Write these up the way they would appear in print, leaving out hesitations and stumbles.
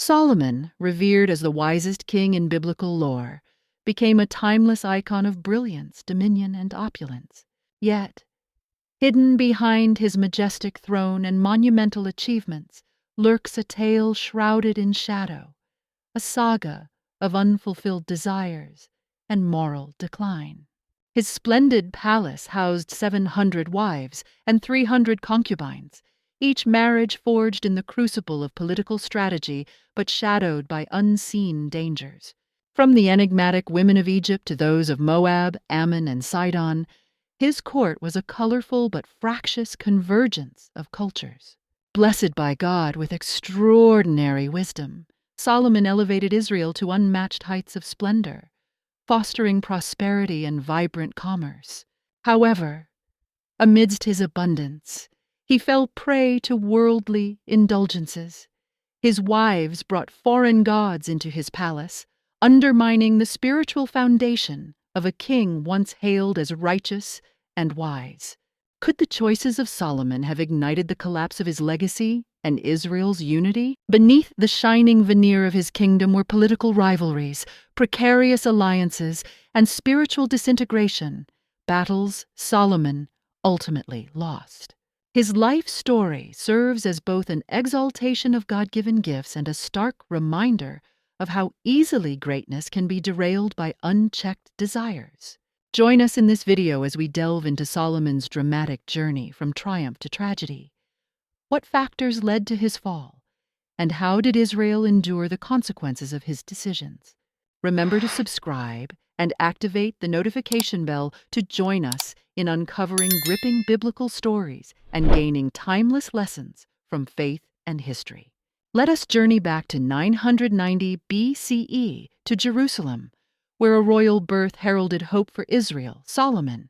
Solomon, revered as the wisest king in biblical lore, became a timeless icon of brilliance, dominion, and opulence. Yet, hidden behind his majestic throne and monumental achievements lurks a tale shrouded in shadow, a saga of unfulfilled desires and moral decline. His splendid palace housed 700 wives and 300 concubines, each marriage forged in the crucible of political strategy but shadowed by unseen dangers. From the enigmatic women of Egypt to those of Moab, Ammon, and Sidon, his court was a colorful but fractious convergence of cultures. Blessed by God with extraordinary wisdom, Solomon elevated Israel to unmatched heights of splendor, fostering prosperity and vibrant commerce. However, amidst his abundance, he fell prey to worldly indulgences. His wives brought foreign gods into his palace, undermining the spiritual foundation of a king once hailed as righteous and wise. Could the choices of Solomon have ignited the collapse of his legacy and Israel's unity? Beneath the shining veneer of his kingdom were political rivalries, precarious alliances, and spiritual disintegration, battles Solomon ultimately lost. His life story serves as both an exaltation of God-given gifts and a stark reminder of how easily greatness can be derailed by unchecked desires. Join us in this video as we delve into Solomon's dramatic journey from triumph to tragedy. What factors led to his fall, and how did Israel endure the consequences of his decisions? Remember to subscribe and activate the notification bell to join us in uncovering gripping biblical stories and gaining timeless lessons from faith and history. Let us journey back to 990 BCE to Jerusalem, where a royal birth heralded hope for Israel, Solomon,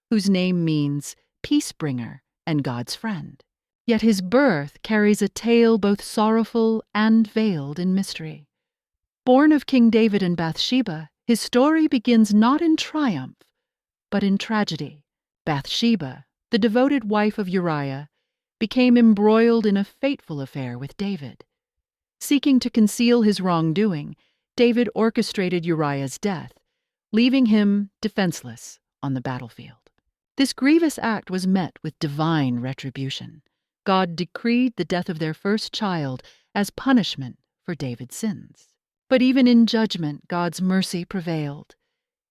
whose name means peace-bringer and God's friend. Yet his birth carries a tale both sorrowful and veiled in mystery. Born of King David and Bathsheba, his story begins not in triumph, but in tragedy. Bathsheba, the devoted wife of Uriah, became embroiled in a fateful affair with David. Seeking to conceal his wrongdoing, David orchestrated Uriah's death, leaving him defenseless on the battlefield. This grievous act was met with divine retribution. God decreed the death of their first child as punishment for David's sins. But even in judgment, God's mercy prevailed.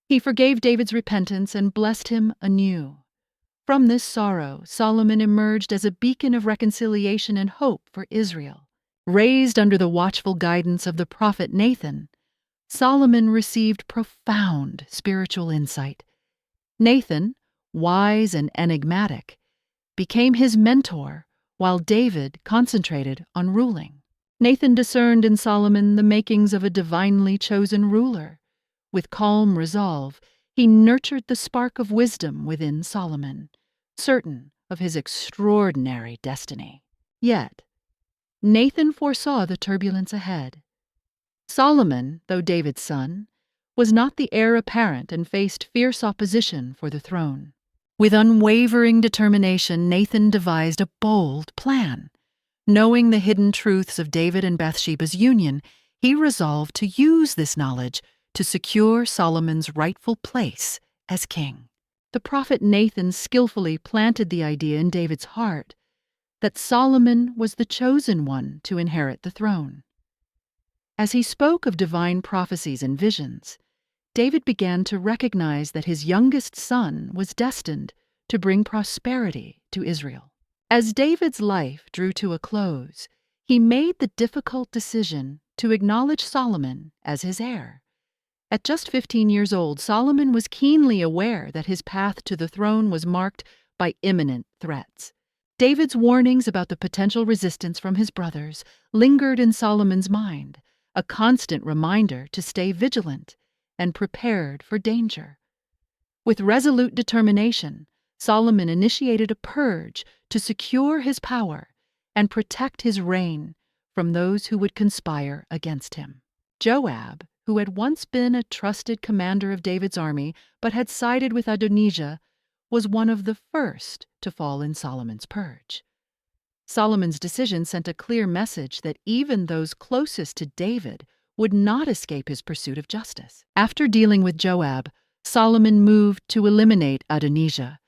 He forgave David's repentance and blessed him anew. From this sorrow, Solomon emerged as a beacon of reconciliation and hope for Israel. Raised under the watchful guidance of the prophet Nathan, Solomon received profound spiritual insight. Nathan, wise and enigmatic, became his mentor, while David concentrated on ruling. Nathan discerned in Solomon the makings of a divinely chosen ruler. With calm resolve, he nurtured the spark of wisdom within Solomon, certain of his extraordinary destiny. Yet, Nathan foresaw the turbulence ahead. Solomon, though David's son, was not the heir apparent and faced fierce opposition for the throne. With unwavering determination, Nathan devised a bold plan. Knowing the hidden truths of David and Bathsheba's union, he resolved to use this knowledge to secure Solomon's rightful place as king. The prophet Nathan skillfully planted the idea in David's heart that Solomon was the chosen one to inherit the throne. As he spoke of divine prophecies and visions, David began to recognize that his youngest son was destined to bring prosperity to Israel. As David's life drew to a close, he made the difficult decision to acknowledge Solomon as his heir. At just 15 years old, Solomon was keenly aware that his path to the throne was marked by imminent threats. David's warnings about the potential resistance from his brothers lingered in Solomon's mind, a constant reminder to stay vigilant and prepared for danger. With resolute determination, Solomon initiated a purge to secure his power and protect his reign from those who would conspire against him. Joab, who had once been a trusted commander of David's army but had sided with Adonijah, was one of the first to fall in Solomon's purge. Solomon's decision sent a clear message that even those closest to David would not escape his pursuit of justice. After dealing with Joab, Solomon moved to eliminate Adonijah,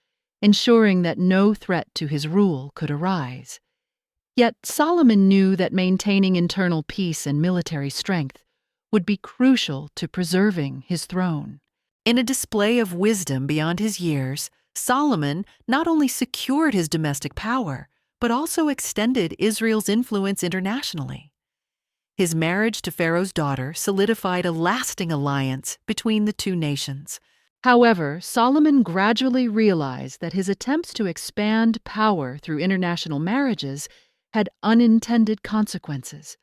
ensuring that no threat to his rule could arise. Yet Solomon knew that maintaining internal peace and military strength would be crucial to preserving his throne. In a display of wisdom beyond his years, Solomon not only secured his domestic power, but also extended Israel's influence internationally. His marriage to Pharaoh's daughter solidified a lasting alliance between the two nations. However, Solomon gradually realized that his attempts to expand power through international marriages had unintended consequences.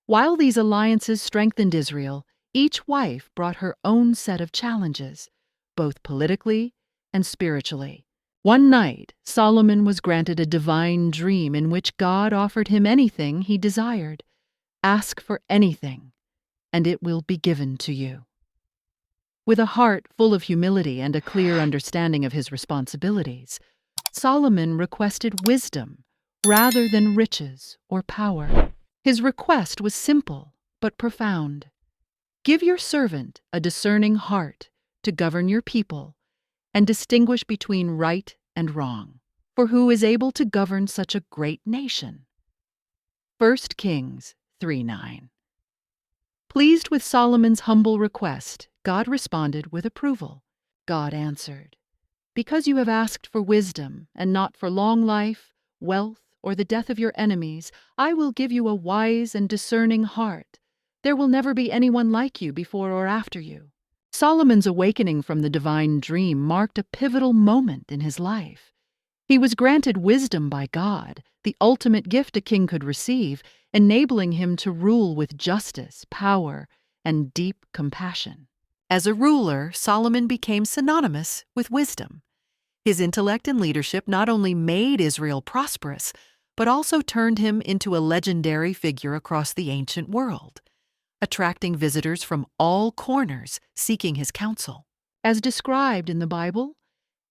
While these alliances strengthened Israel, each wife brought her own set of challenges, both politically and spiritually. One night, Solomon was granted a divine dream in which God offered him anything he desired. Ask for anything, and it will be given to you. With a heart full of humility and a clear understanding of his responsibilities, Solomon requested wisdom rather than riches or power. His request was simple but profound. Give your servant a discerning heart to govern your people and distinguish between right and wrong. For who is able to govern such a great nation? 1 Kings 3:9. Pleased with Solomon's humble request, God responded with approval. God answered, "Because you have asked for wisdom and not for long life, wealth, or the death of your enemies, I will give you a wise and discerning heart. There will never be anyone like you before or after you." Solomon's awakening from the divine dream marked a pivotal moment in his life. He was granted wisdom by God, the ultimate gift a king could receive, enabling him to rule with justice, power, and deep compassion. As a ruler, Solomon became synonymous with wisdom. His intellect and leadership not only made Israel prosperous, but also turned him into a legendary figure across the ancient world, attracting visitors from all corners seeking his counsel. As described in the Bible,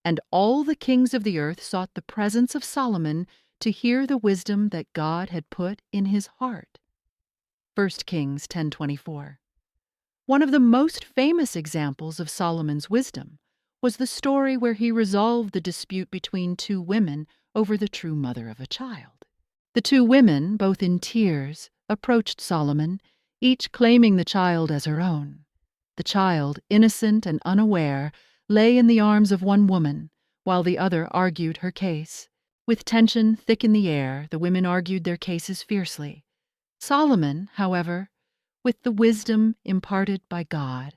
and all the kings of the earth sought the presence of Solomon to hear the wisdom that God had put in his heart. 1 Kings 10:24. One of the most famous examples of Solomon's wisdom was the story where he resolved the dispute between two women over the true mother of a child. The two women, both in tears, approached Solomon, each claiming the child as her own. The child, innocent and unaware, lay in the arms of one woman, while the other argued her case. With tension thick in the air, the women argued their cases fiercely. Solomon, however, with the wisdom imparted by God,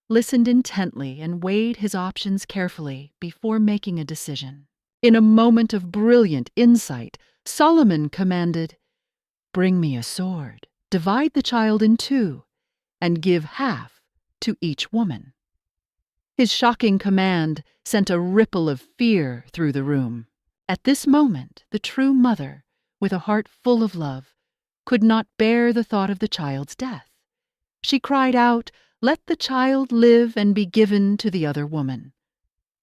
listened intently and weighed his options carefully before making a decision. In a moment of brilliant insight, Solomon commanded, "Bring me a sword, divide the child in two, and give half to each woman." His shocking command sent a ripple of fear through the room. At this moment, the true mother, with a heart full of love, could not bear the thought of the child's death. She cried out, "Let the child live and be given to the other woman."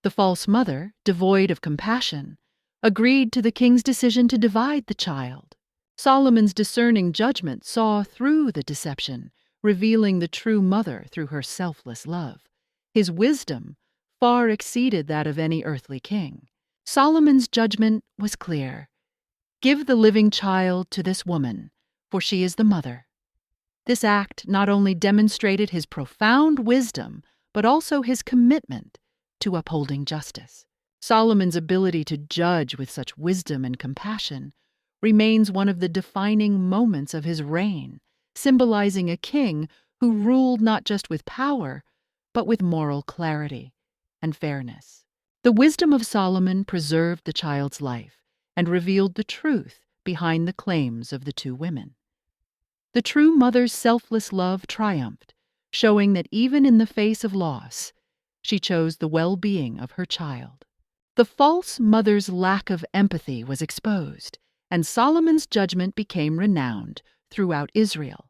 The false mother, devoid of compassion, agreed to the king's decision to divide the child. Solomon's discerning judgment saw through the deception, revealing the true mother through her selfless love. His wisdom far exceeded that of any earthly king. Solomon's judgment was clear. Give the living child to this woman, for she is the mother. This act not only demonstrated his profound wisdom, but also his commitment to upholding justice. Solomon's ability to judge with such wisdom and compassion remains one of the defining moments of his reign, symbolizing a king who ruled not just with power, but with moral clarity and fairness. The wisdom of Solomon preserved the child's life and revealed the truth behind the claims of the two women. The true mother's selfless love triumphed, showing that even in the face of loss, she chose the well-being of her child. The false mother's lack of empathy was exposed, and Solomon's judgment became renowned throughout Israel.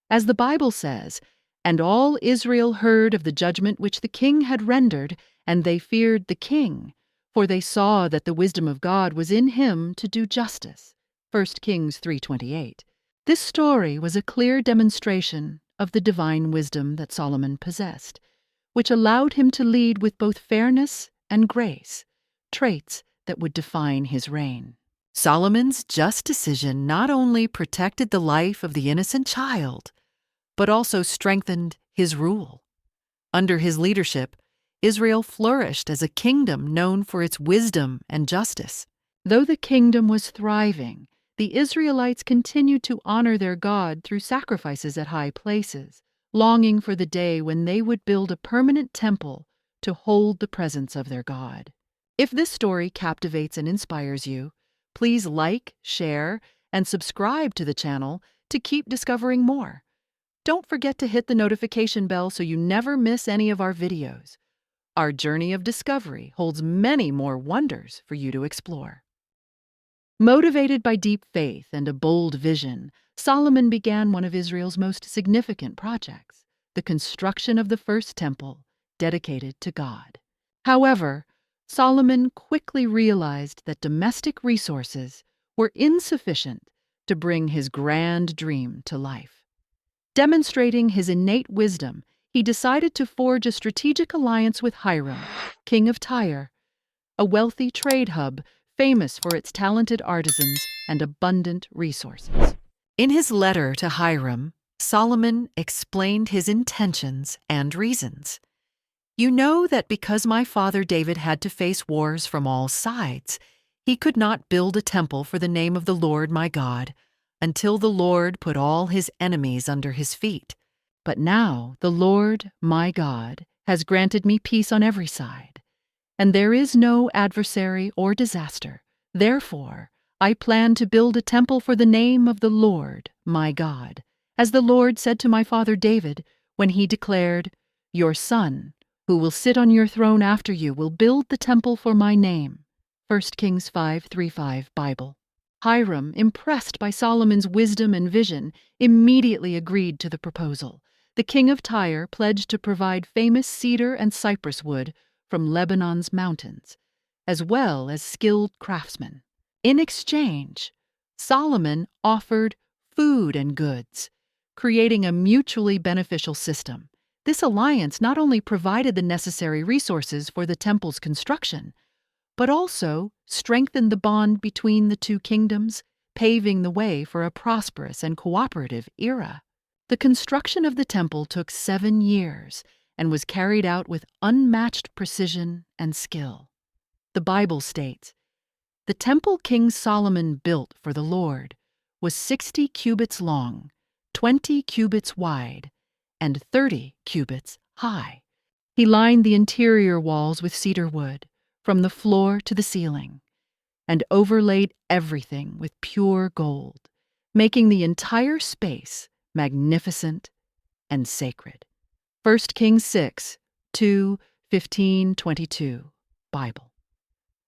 As the Bible says, "And all Israel heard of the judgment which the king had rendered, and they feared the king, for they saw that the wisdom of God was in him to do justice." 1 Kings 3:28. This story was a clear demonstration of the divine wisdom that Solomon possessed, which allowed him to lead with both fairness and grace, traits that would define his reign. Solomon's just decision not only protected the life of the innocent child, but also strengthened his rule. Under his leadership, Israel flourished as a kingdom known for its wisdom and justice. Though the kingdom was thriving, the Israelites continued to honor their God through sacrifices at high places, longing for the day when they would build a permanent temple to hold the presence of their God. If this story captivates and inspires you, please like, share, and subscribe to the channel to keep discovering more. Don't forget to hit the notification bell so you never miss any of our videos. Our journey of discovery holds many more wonders for you to explore. Motivated by deep faith and a bold vision, Solomon began one of Israel's most significant projects, the construction of the first temple dedicated to God. However, Solomon quickly realized that domestic resources were insufficient to bring his grand dream to life. Demonstrating his innate wisdom, he decided to forge a strategic alliance with Hiram, king of Tyre, a wealthy trade hub famous for its talented artisans and abundant resources. In his letter to Hiram, Solomon explained his intentions and reasons. "You know that because my father David had to face wars from all sides, he could not build a temple for the name of the Lord my God until the Lord put all his enemies under his feet. But now the Lord my God has granted me peace on every side, and there is no adversary or disaster. Therefore, I plan to build a temple for the name of the Lord my God, as the Lord said to my father David when he declared, 'Your son, who will sit on your throne after you, will build the temple for my name.'" 1 Kings 5:3-5 Bible. Hiram, impressed by Solomon's wisdom and vision, immediately agreed to the proposal. The king of Tyre pledged to provide famous cedar and cypress wood from Lebanon's mountains, as well as skilled craftsmen. In exchange, Solomon offered food and goods, creating a mutually beneficial system. This alliance not only provided the necessary resources for the temple's construction, but also strengthened the bond between the two kingdoms, paving the way for a prosperous and cooperative era. The construction of the temple took 7 years and was carried out with unmatched precision and skill. The Bible states, "The temple King Solomon built for the Lord was 60 cubits long, 20 cubits wide, and 30 cubits high. He lined the interior walls with cedar wood, from the floor to the ceiling, and overlaid everything with pure gold, making the entire space magnificent and sacred." 1 Kings 6:2-15-22 Bible.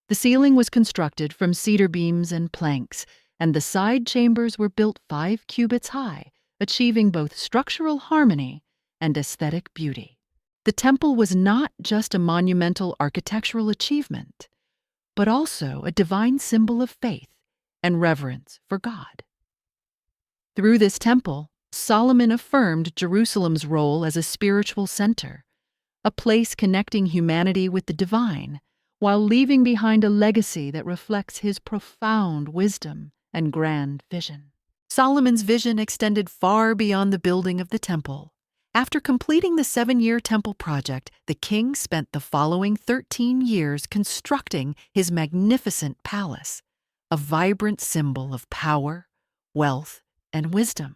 The ceiling was constructed from cedar beams and planks, and the side chambers were built 5 cubits high, achieving both structural harmony and aesthetic beauty. The temple was not just a monumental architectural achievement, but also a divine symbol of faith and reverence for God. Through this temple, Solomon affirmed Jerusalem's role as a spiritual center, a place connecting humanity with the divine, while leaving behind a legacy that reflects his profound wisdom and grand vision. Solomon's vision extended far beyond the building of the temple. After completing the 7-year temple project, the king spent the following 13 years constructing his magnificent palace, a vibrant symbol of power, wealth, and wisdom.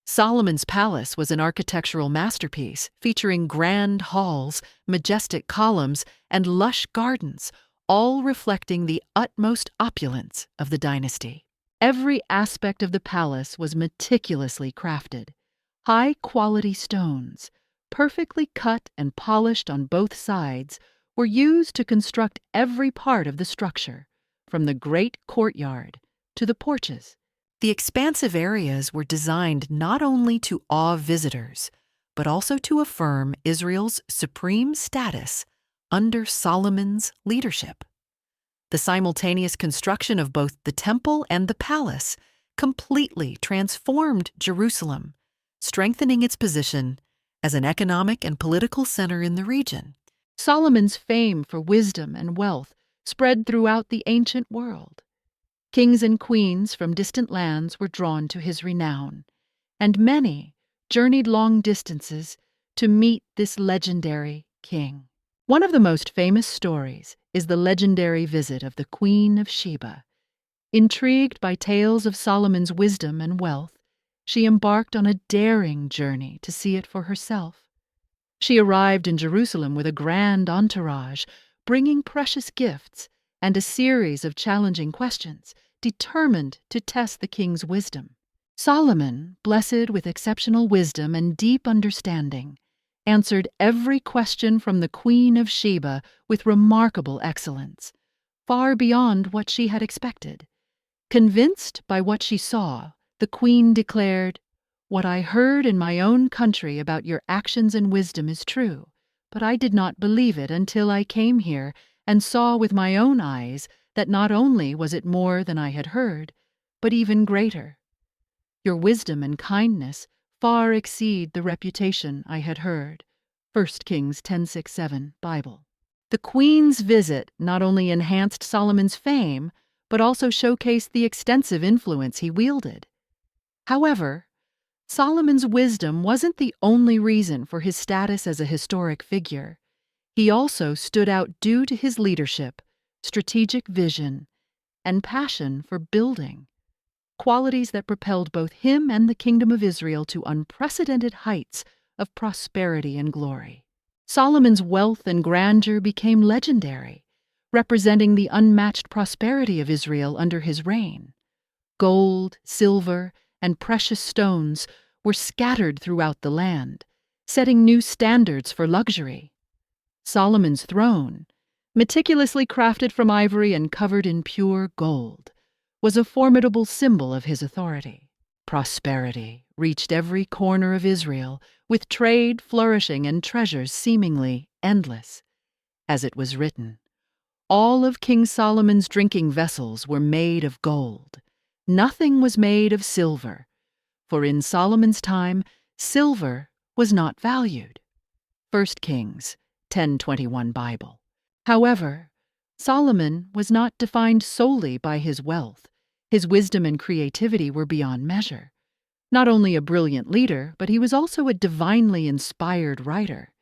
Solomon's palace was an architectural masterpiece featuring grand halls, majestic columns, and lush gardens, all reflecting the utmost opulence of the dynasty. Every aspect of the palace was meticulously crafted. High-quality stones, perfectly cut and polished on both sides, were used to construct every part of the structure, from the great courtyard to the porches. The expansive areas were designed not only to awe visitors, but also to affirm Israel's supreme status under Solomon's leadership. The simultaneous construction of both the temple and the palace completely transformed Jerusalem, strengthening its position as an economic and political center in the region. Solomon's fame for wisdom and wealth spread throughout the ancient world. Kings and queens from distant lands were drawn to his renown, and many journeyed long distances to meet this legendary king. One of the most famous stories is the legendary visit of the Queen of Sheba. Intrigued by tales of Solomon's wisdom and wealth, she embarked on a daring journey to see it for herself. She arrived in Jerusalem with a grand entourage, bringing precious gifts and a series of challenging questions, determined to test the king's wisdom. Solomon, blessed with exceptional wisdom and deep understanding, answered every question from the Queen of Sheba with remarkable excellence, far beyond what she had expected. Convinced by what she saw, the queen declared, "What I heard in my own country about your actions and wisdom is true, but I did not believe it until I came here and saw with my own eyes that not only was it more than I had heard, but even greater. Your wisdom and kindness far exceed the reputation I had heard." 1 Kings 10:6-7, Bible. The queen's visit not only enhanced Solomon's fame, but also showcased the extensive influence he wielded. However, Solomon's wisdom wasn't the only reason for his status as a historic figure. He also stood out due to his leadership, strategic vision, and passion for building, qualities that propelled both him and the Kingdom of Israel to unprecedented heights of prosperity and glory. Solomon's wealth and grandeur became legendary, representing the unmatched prosperity of Israel under his reign. Gold, silver, and precious stones were scattered throughout the land, setting new standards for luxury. Solomon's throne, meticulously crafted from ivory and covered in pure gold, was a formidable symbol of his authority. Prosperity reached every corner of Israel, with trade flourishing and treasures seemingly endless. As it was written, "All of King Solomon's drinking vessels were made of gold. Nothing was made of silver, for in Solomon's time silver was not valued." 1 Kings 10:21 Bible. However, Solomon was not defined solely by his wealth. His wisdom and creativity were beyond measure. Not only a brilliant leader, but he was also a divinely inspired writer.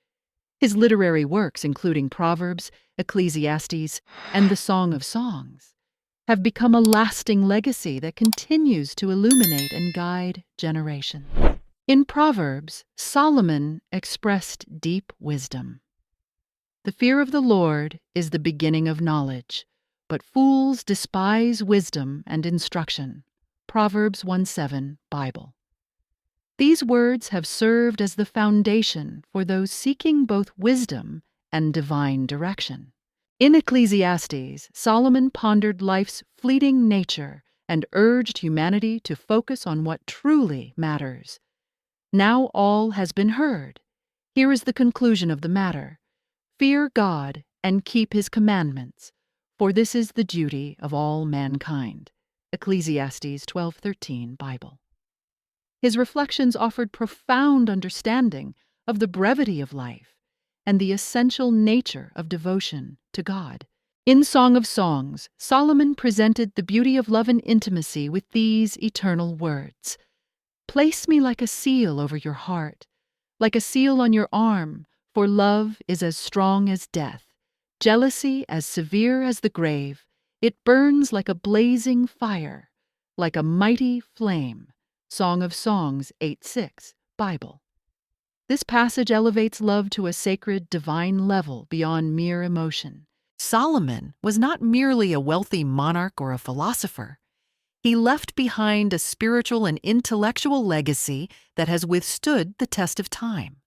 His literary works, including Proverbs, Ecclesiastes, and the Song of Songs, have become a lasting legacy that continues to illuminate and guide generations. In Proverbs, Solomon expressed deep wisdom. "The fear of the Lord is the beginning of knowledge, but fools despise wisdom and instruction." Proverbs 1:7, Bible. These words have served as the foundation for those seeking both wisdom and divine direction. In Ecclesiastes, Solomon pondered life's fleeting nature and urged humanity to focus on what truly matters. Now all has been heard. Here is the conclusion of the matter. Fear God and keep his commandments, for this is the duty of all mankind. Ecclesiastes 12:13, Bible. His reflections offered profound understanding of the brevity of life and the essential nature of devotion to God. In Song of Songs, Solomon presented the beauty of love and intimacy with these eternal words. "Place me like a seal over your heart, like a seal on your arm, for love is as strong as death, jealousy as severe as the grave. It burns like a blazing fire, like a mighty flame." Song of Songs 8:6, Bible. This passage elevates love to a sacred, divine level beyond mere emotion. Solomon was not merely a wealthy monarch or a philosopher. He left behind a spiritual and intellectual legacy that has withstood the test of time.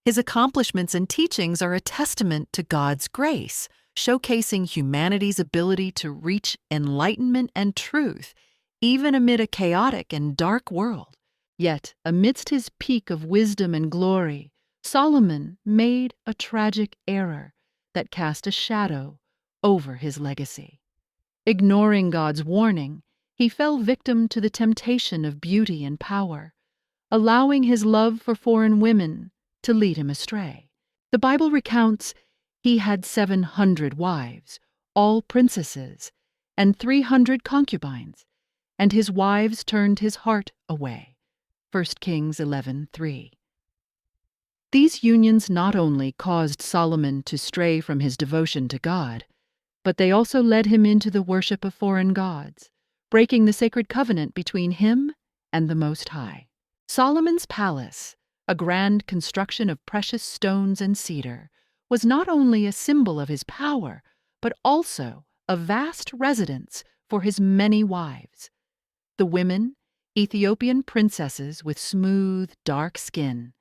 His accomplishments and teachings are a testament to God's grace, showcasing humanity's ability to reach enlightenment and truth, even amid a chaotic and dark world. Yet, amidst his peak of wisdom and glory, Solomon made a tragic error that cast a shadow over his legacy. Ignoring God's warning, he fell victim to the temptation of beauty and power, allowing his love for foreign women to lead him astray. The Bible recounts he had 700 wives, all princesses, and 300 concubines, and his wives turned his heart away. 1 Kings 11:3. These unions not only caused Solomon to stray from his devotion to God, but they also led him into the worship of foreign gods, breaking the sacred covenant between him and the Most High. Solomon's palace, a grand construction of precious stones and cedar, was not only a symbol of his power, but also a vast residence for his many wives. The women, Ethiopian princesses with smooth, dark skin,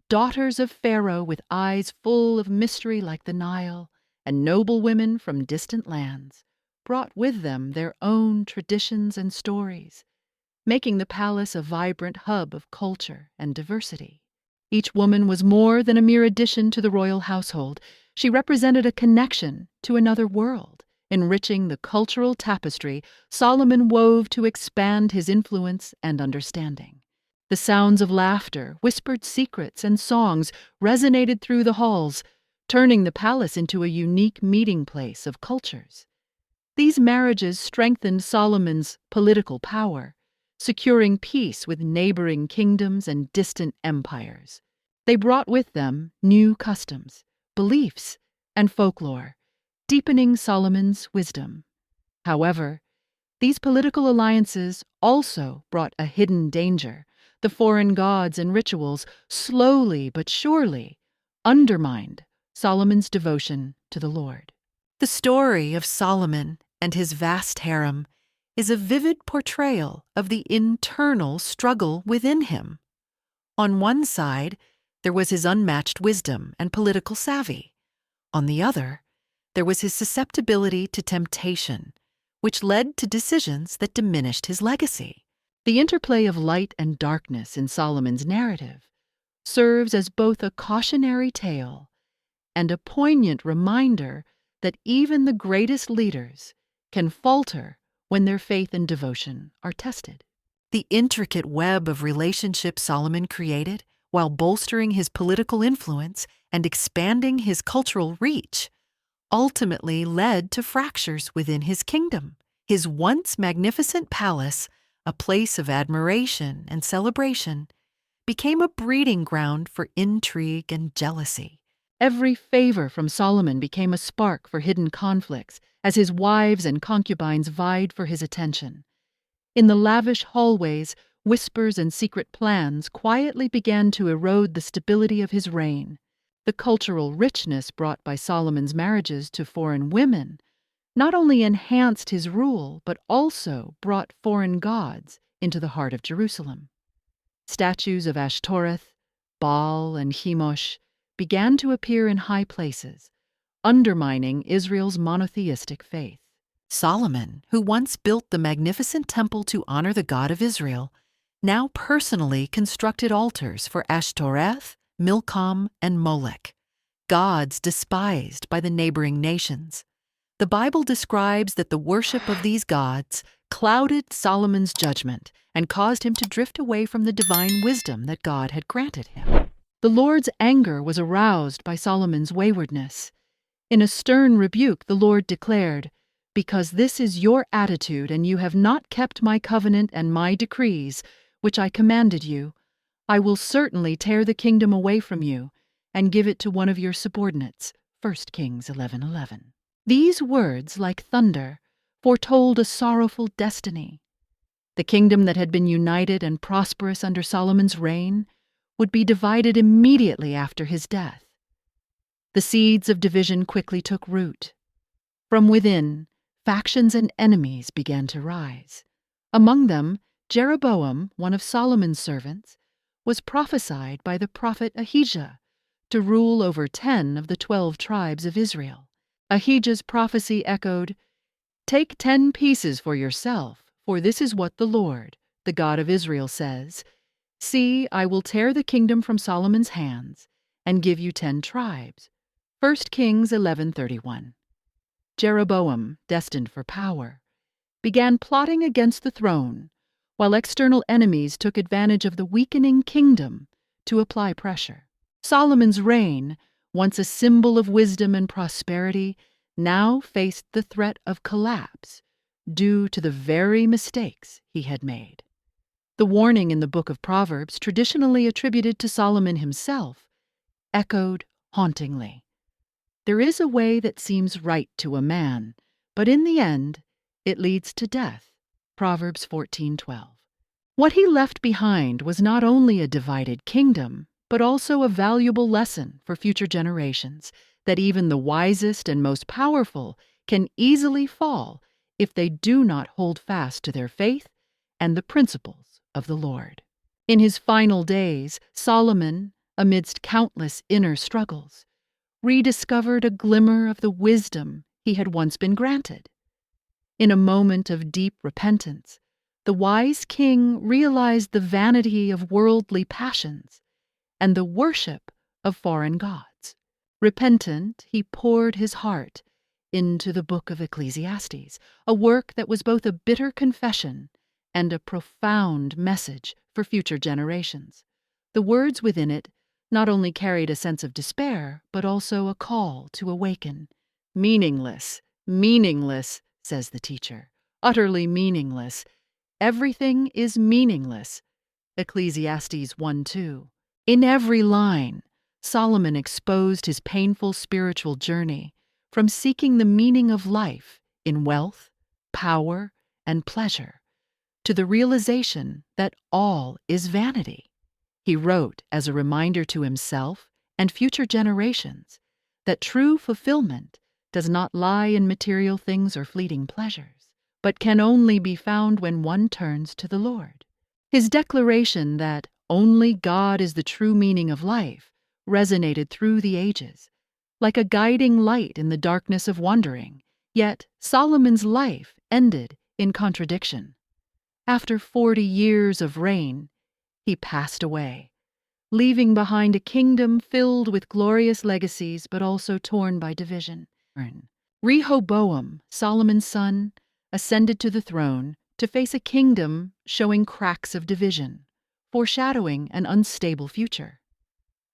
daughters of Pharaoh with eyes full of mystery like the Nile, and noble women from distant lands, brought with them their own traditions and stories, making the palace a vibrant hub of culture and diversity. Each woman was more than a mere addition to the royal household. She represented a connection to another world, enriching the cultural tapestry Solomon wove to expand his influence and understanding. The sounds of laughter, whispered secrets, and songs resonated through the halls, turning the palace into a unique meeting place of cultures. These marriages strengthened Solomon's political power, securing peace with neighboring kingdoms and distant empires. They brought with them new customs, beliefs, and folklore, deepening Solomon's wisdom. However, these political alliances also brought a hidden danger. The foreign gods and rituals, slowly but surely, undermined Solomon's devotion to the Lord. The story of Solomon and his vast harem is a vivid portrayal of the internal struggle within him. On one side, there was his unmatched wisdom and political savvy. On the other, there was his susceptibility to temptation, which led to decisions that diminished his legacy. The interplay of light and darkness in Solomon's narrative serves as both a cautionary tale and a poignant reminder that even the greatest leaders can falter when their faith and devotion are tested. The intricate web of relationships Solomon created, while bolstering his political influence and expanding his cultural reach, ultimately led to fractures within his kingdom. His once magnificent palace, a place of admiration and celebration, became a breeding ground for intrigue and jealousy. Every favor from Solomon became a spark for hidden conflicts as his wives and concubines vied for his attention. In the lavish hallways, whispers and secret plans quietly began to erode the stability of his reign. The cultural richness brought by Solomon's marriages to foreign women not only enhanced his rule, but also brought foreign gods into the heart of Jerusalem. Statues of Ashtoreth, Baal, and Chemosh began to appear in high places, undermining Israel's monotheistic faith. Solomon, who once built the magnificent temple to honor the God of Israel, now personally constructed altars for Ashtoreth, Milcom, and Molech, gods despised by the neighboring nations. The Bible describes that the worship of these gods clouded Solomon's judgment and caused him to drift away from the divine wisdom that God had granted him. The Lord's anger was aroused by Solomon's waywardness. In a stern rebuke, the Lord declared, "Because this is your attitude, and you have not kept my covenant and my decrees, which I commanded you, I will certainly tear the kingdom away from you and give it to one of your subordinates." 1 Kings 11:11. These words, like thunder, foretold a sorrowful destiny. The kingdom that had been united and prosperous under Solomon's reign would be divided immediately after his death. The seeds of division quickly took root. From within, factions and enemies began to rise. Among them, Jeroboam, one of Solomon's servants, was prophesied by the prophet Ahijah to rule over 10 of the 12 tribes of Israel. Ahijah's prophecy echoed, "Take 10 pieces for yourself, for this is what the Lord, the God of Israel, says. See, I will tear the kingdom from Solomon's hands and give you 10 tribes." 1 Kings 11:31. Jeroboam, destined for power, began plotting against the throne, while external enemies took advantage of the weakening kingdom to apply pressure. Solomon's reign, once a symbol of wisdom and prosperity, now faced the threat of collapse due to the very mistakes he had made. The warning in the book of Proverbs, traditionally attributed to Solomon himself, echoed hauntingly. There is a way that seems right to a man, but in the end it leads to death. Proverbs 14:12. What he left behind was not only a divided kingdom, but also a valuable lesson for future generations, that even the wisest and most powerful can easily fall if they do not hold fast to their faith and the principles of the Lord. In his final days, Solomon, amidst countless inner struggles, rediscovered a glimmer of the wisdom he had once been granted. In a moment of deep repentance, the wise king realized the vanity of worldly passions and the worship of foreign gods. Repentant, he poured his heart into the book of Ecclesiastes, a work that was both a bitter confession and a profound message for future generations. The words within it not only carried a sense of despair, but also a call to awaken. Meaningless, meaningless, says the teacher, utterly meaningless. Everything is meaningless. Ecclesiastes 1:2. In every line, Solomon exposed his painful spiritual journey from seeking the meaning of life in wealth, power, and pleasure, to the realization that all is vanity. He wrote as a reminder to himself and future generations that true fulfillment does not lie in material things or fleeting pleasures, but can only be found when one turns to the Lord. His declaration that only God is the true meaning of life resonated through the ages, like a guiding light in the darkness of wandering. Yet Solomon's life ended in contradiction. After 40 years of reign, he passed away, leaving behind a kingdom filled with glorious legacies but also torn by division. Rehoboam, Solomon's son, ascended to the throne to face a kingdom showing cracks of division, foreshadowing an unstable future.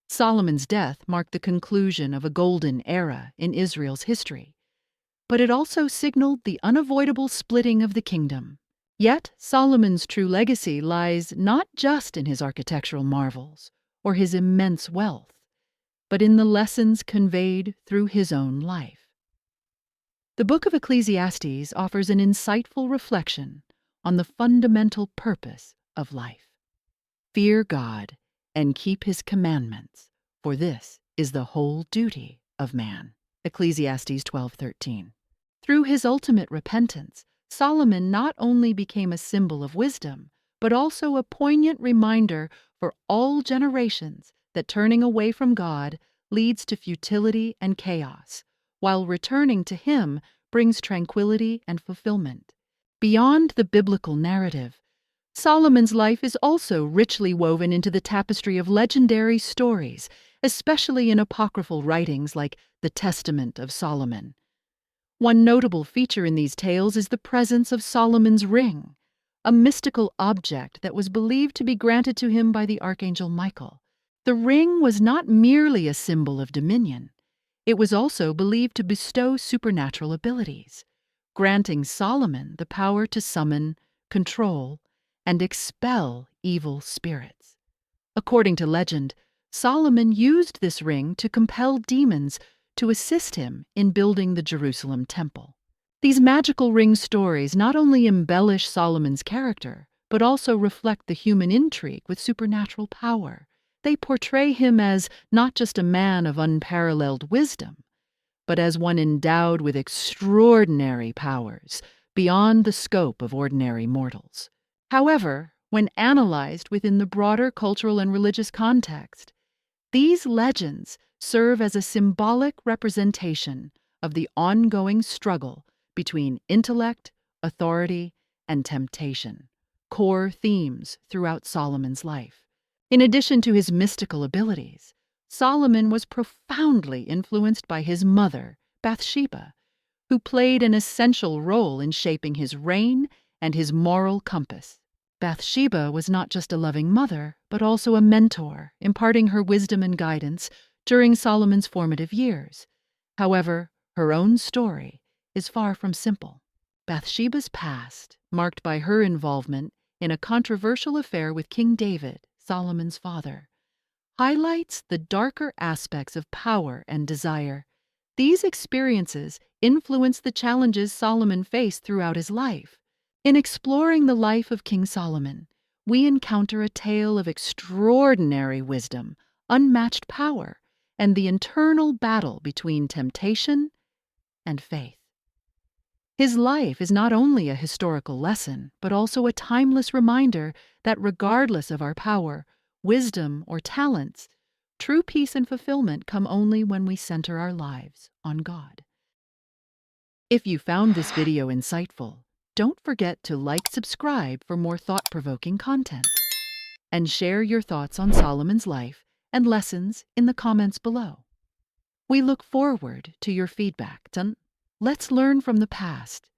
Solomon's death marked the conclusion of a golden era in Israel's history, but it also signaled the unavoidable splitting of the kingdom. Yet Solomon's true legacy lies not just in his architectural marvels or his immense wealth, but in the lessons conveyed through his own life. The book of Ecclesiastes offers an insightful reflection on the fundamental purpose of life. Fear God and keep his commandments, for this is the whole duty of man. Ecclesiastes 12:13. Through his ultimate repentance, Solomon not only became a symbol of wisdom, but also a poignant reminder for all generations that turning away from God leads to futility and chaos, while returning to him brings tranquility and fulfillment. Beyond the biblical narrative, Solomon's life is also richly woven into the tapestry of legendary stories, especially in apocryphal writings like the Testament of Solomon. One notable feature in these tales is the presence of Solomon's ring, a mystical object that was believed to be granted to him by the archangel Michael. The ring was not merely a symbol of dominion. It was also believed to bestow supernatural abilities, granting Solomon the power to summon, control, and expel evil spirits. According to legend, Solomon used this ring to compel demons to assist him in building the Jerusalem temple. These magical ring stories not only embellish Solomon's character, but also reflect the human intrigue with supernatural power. They portray him as not just a man of unparalleled wisdom, but as one endowed with extraordinary powers beyond the scope of ordinary mortals. However, when analyzed within the broader cultural and religious context, these legends serve as a symbolic representation of the ongoing struggle between intellect, authority, and temptation, core themes throughout Solomon's life. In addition to his mystical abilities, Solomon was profoundly influenced by his mother, Bathsheba, who played an essential role in shaping his reign and his moral compass. Bathsheba was not just a loving mother, but also a mentor, imparting her wisdom and guidance during Solomon's formative years. However, her own story is far from simple. Bathsheba's past, marked by her involvement in a controversial affair with King David, Solomon's father, highlights the darker aspects of power and desire. These experiences influence the challenges Solomon faced throughout his life. In exploring the life of King Solomon, we encounter a tale of extraordinary wisdom, unmatched power, and the internal battle between temptation and faith. His life is not only a historical lesson, but also a timeless reminder that regardless of our power, wisdom, or talents, true peace and fulfillment come only when we center our lives on God. If you found this video insightful, don't forget to subscribe for more thought-provoking content, and share your thoughts on Solomon's life and lessons in the comments below. We look forward to your feedback. Let's learn from the past,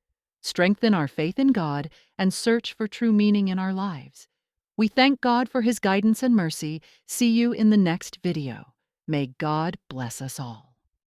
strengthen our faith in God, and search for true meaning in our lives. We thank God for His guidance and mercy. See you in the next video. May God bless us all.